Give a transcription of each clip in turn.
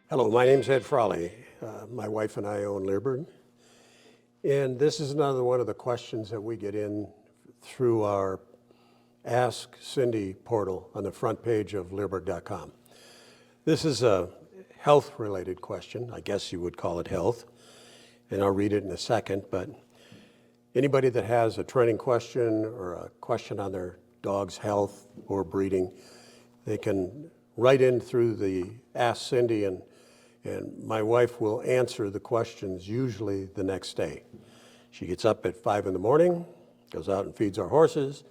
Hello, my name's Ed Frawley. My wife and I own Leerburg. And this is another one of the questions that we get in through our Ask Cindy portal on the front page of Leerburg.com. This is a health-related question. I guess you would call it health. And I'll read it in a second. But anybody that has a training question or a question on their dog's health or breeding, they can write in through the Ask Cindy, and my wife will answer the questions usually the next day. She gets up at 5 in the morning, goes out and feeds our horses,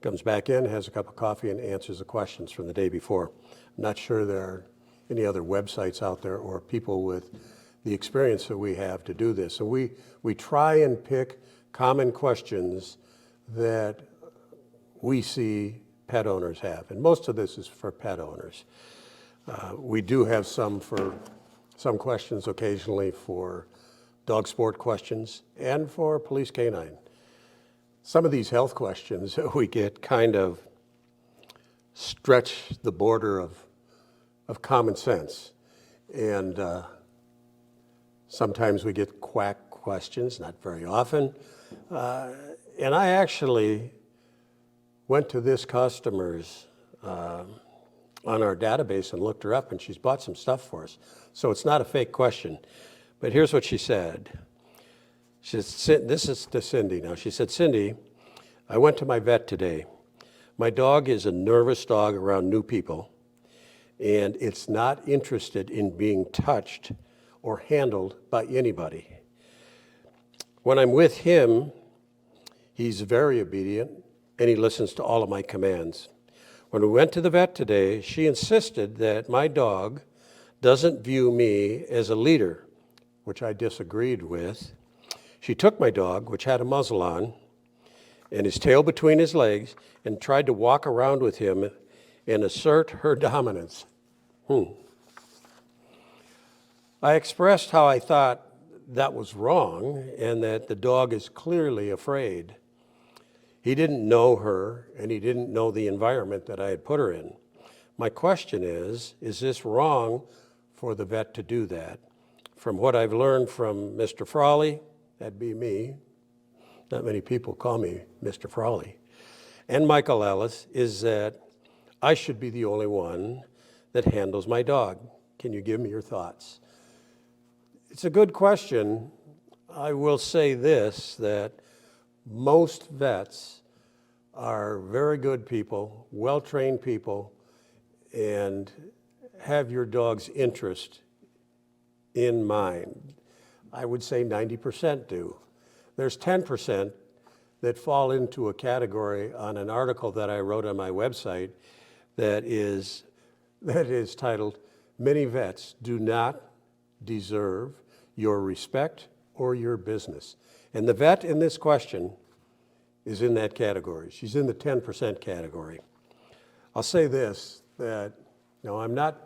comes back in, has a cup of coffee, and answers the questions from the day before. I'm not sure there are any other websites out there or people with the experience that we have to do this. So we try and pick common questions that we see pet owners have, and most of this is for pet owners. We do have some questions occasionally for dog sport questions and for police canine. Some of these health questions that we get kind of stretch the border of common sense. And sometimes we get quack questions, not very often. And I actually went to this customer's on our database and looked her up, and she's bought some stuff for us. So it's not a fake question. But here's what she said. She said, this is to Cindy now. She said, "Cindy, I went to my vet today. My dog is a nervous dog around new people, and it's not interested in being touched or handled by anybody. When I'm with him, he's very obedient, and he listens to all of my commands. When we went to the vet today, she insisted that my dog doesn't view me as a leader, which I disagreed with. She took my dog, which had a muzzle on, and his tail between his legs, and tried to walk around with him and assert her dominance." I expressed how I thought that was wrong and that the dog is clearly afraid. He didn't know her, and he didn't know the environment that I had put her in. My question is this wrong for the vet to do that? From what I've learned from Mr. Frawley, that'd be me, not many people call me Mr. Frawley, and Michael Ellis, is that I should be the only one that handles my dog. Can you give me your thoughts? It's a good question. I will say this, that most vets are very good people, well-trained people, and have your dog's interest in mind. I would say 90% do. There's 10% that fall into a category on an article that I wrote on my website that is titled, "Many Vets Do Not Deserve Your Respect or Your Business." And the vet in this question is in that category. She's in the 10% category. I'll say this, that I'm not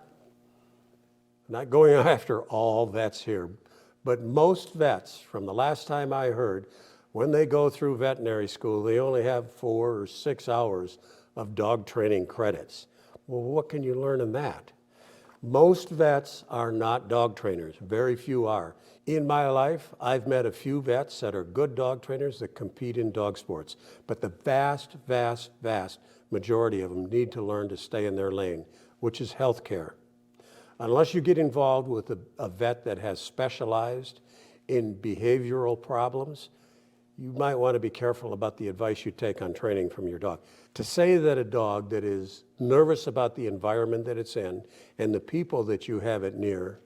going after all vets here, but most vets, from the last time I heard, when they go through veterinary school, they only have 4 or 6 hours of dog training credits. Well, what can you learn in that? Most vets are not dog trainers. Very few are. In my life, I've met a few vets that are good dog trainers that compete in dog sports. But the vast, vast, vast majority of them need to learn to stay in their lane, which is healthcare. Unless you get involved with a vet that has specialized in behavioral problems, you might want to be careful about the advice you take on training from your dog. To say that a dog that is nervous about the environment that it's in and the people that you have it near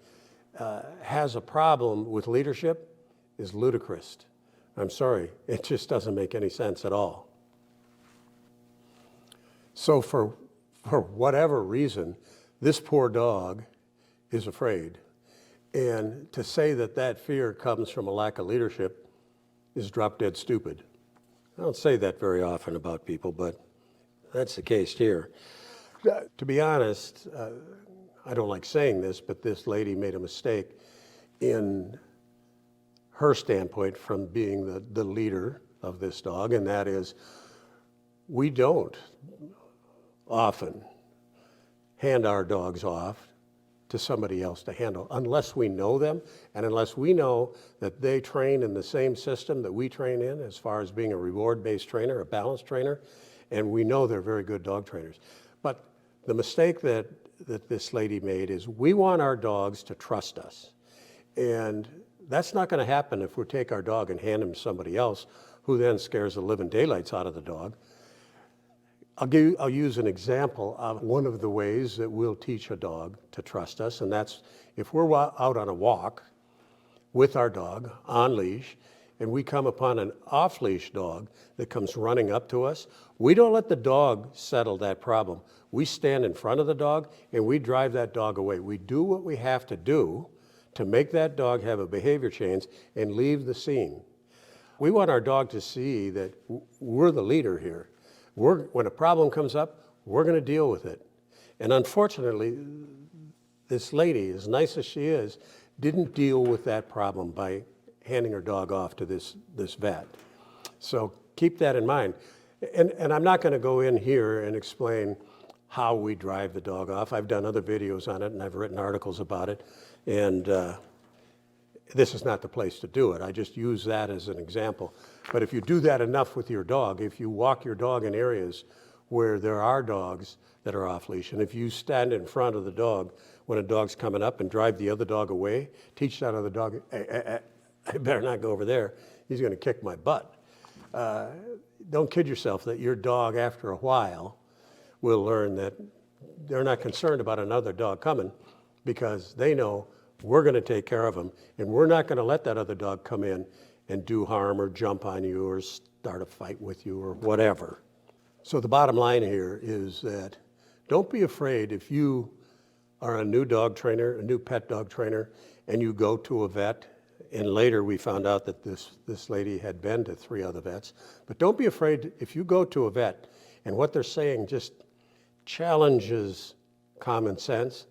has a problem with leadership is ludicrous. I'm sorry, it just doesn't make any sense at all. So for whatever reason, this poor dog is afraid. And to say that that fear comes from a lack of leadership is drop dead stupid. I don't say that very often about people, but that's the case here. To be honest, I don't like saying this, but this lady made a mistake in her standpoint from being the leader of this dog, and that is, we don't often hand our dogs off to somebody else to handle unless we know them and unless we know that they train in the same system that we train in as far as being a reward-based trainer, a balanced trainer, and we know they're very good dog trainers. But the mistake that this lady made is we want our dogs to trust us. And that's not going to happen if we take our dog and hand him to somebody else who then scares the living daylights out of the dog. I'll use an example of one of the ways that we'll teach a dog to trust us, and that's if we're out on a walk with our dog on leash and we come upon an off-leash dog that comes running up to us, we don't let the dog settle that problem. We stand in front of the dog and we drive that dog away. We do what we have to do to make that dog have a behavior change and leave the scene. We want our dog to see that we're the leader here. When a problem comes up, we're going to deal with it. And unfortunately, this lady, as nice as she is, didn't deal with that problem by handing her dog off to this vet. So keep that in mind. And I'm not going to go in here and explain how we drive the dog off. I've done other videos on it and I've written articles about it. And this is not the place to do it. I just use that as an example. But if you do that enough with your dog, if you walk your dog in areas where there are dogs that are off leash, and if you stand in front of the dog when a dog's coming up and drive the other dog away, teach that other dog, I better not go over there. He's going to kick my butt. Don't kid yourself that your dog, after a while, will learn that they're not concerned about another dog coming because they know we're going to take care of them, and we're not going to let that other dog come in and do harm or jump on you or start a fight with you or whatever. So the bottom line here is that don't be afraid if you are a new dog trainer, a new pet dog trainer, and you go to a vet, and later we found out that this lady had been to 3 other vets. But don't be afraid if you go to a vet and what they're saying just challenges common sense,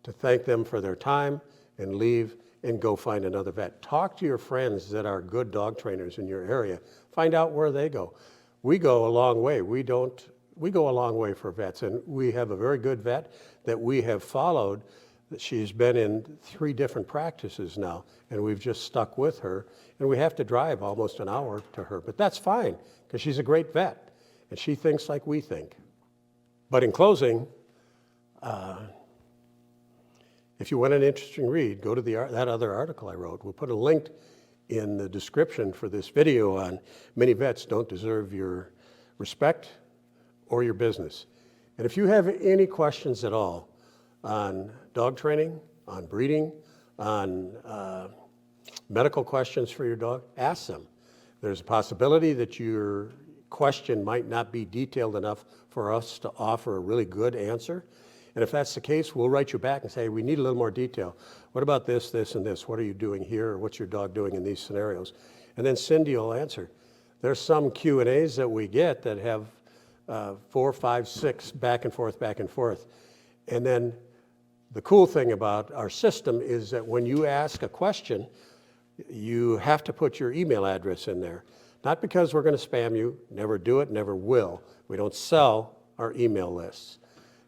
to thank them for their time and leave and go find another vet. Talk to your friends that are good dog trainers in your area. Find out where they go. We go a long way. We go a long way for vets, and we have a very good vet that we have followed. She's been in 3 different practices now, and we've just stuck with her, and we have to drive almost an hour to her, but that's fine because she's a great vet and she thinks like we think. But in closing, if you want an interesting read, go to that other article I wrote. We'll put a link in the description for this video on many vets don't deserve your respect or your business. And if you have any questions at all on dog training, on breeding, on medical questions for your dog, ask them. There's a possibility that your question might not be detailed enough for us to offer a really good answer. And if that's the case, we'll write you back and say, we need a little more detail. What about this, this, and this? What are you doing here? Or what's your dog doing in these scenarios? And then Cindy will answer. There's some Q&As that we get that have 4, 5, 6 back and forth. And then the cool thing about our system is that when you ask a question, you have to put your email address in there. Not because we're going to spam you, never do it, never will. We don't sell our email lists.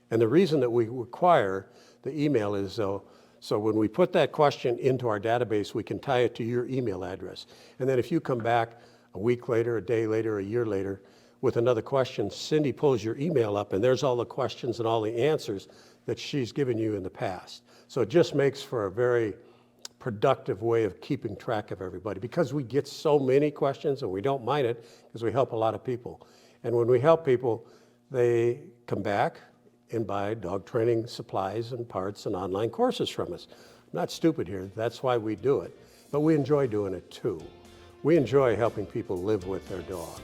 And the reason that we require the email is so when we put that question into our database, we can tie it to your email address. And then if you come back a week later, a day later, a year later with another question, Cindy pulls your email up and there's all the questions and all the answers that she's given you in the past. So it just makes for a very productive way of keeping track of everybody because we get so many questions and we don't mind it because we help a lot of people. And when we help people, they come back and buy dog training supplies and parts and online courses from us. I'm not stupid here, that's why we do it. But we enjoy doing it too. We enjoy helping people live with their dog.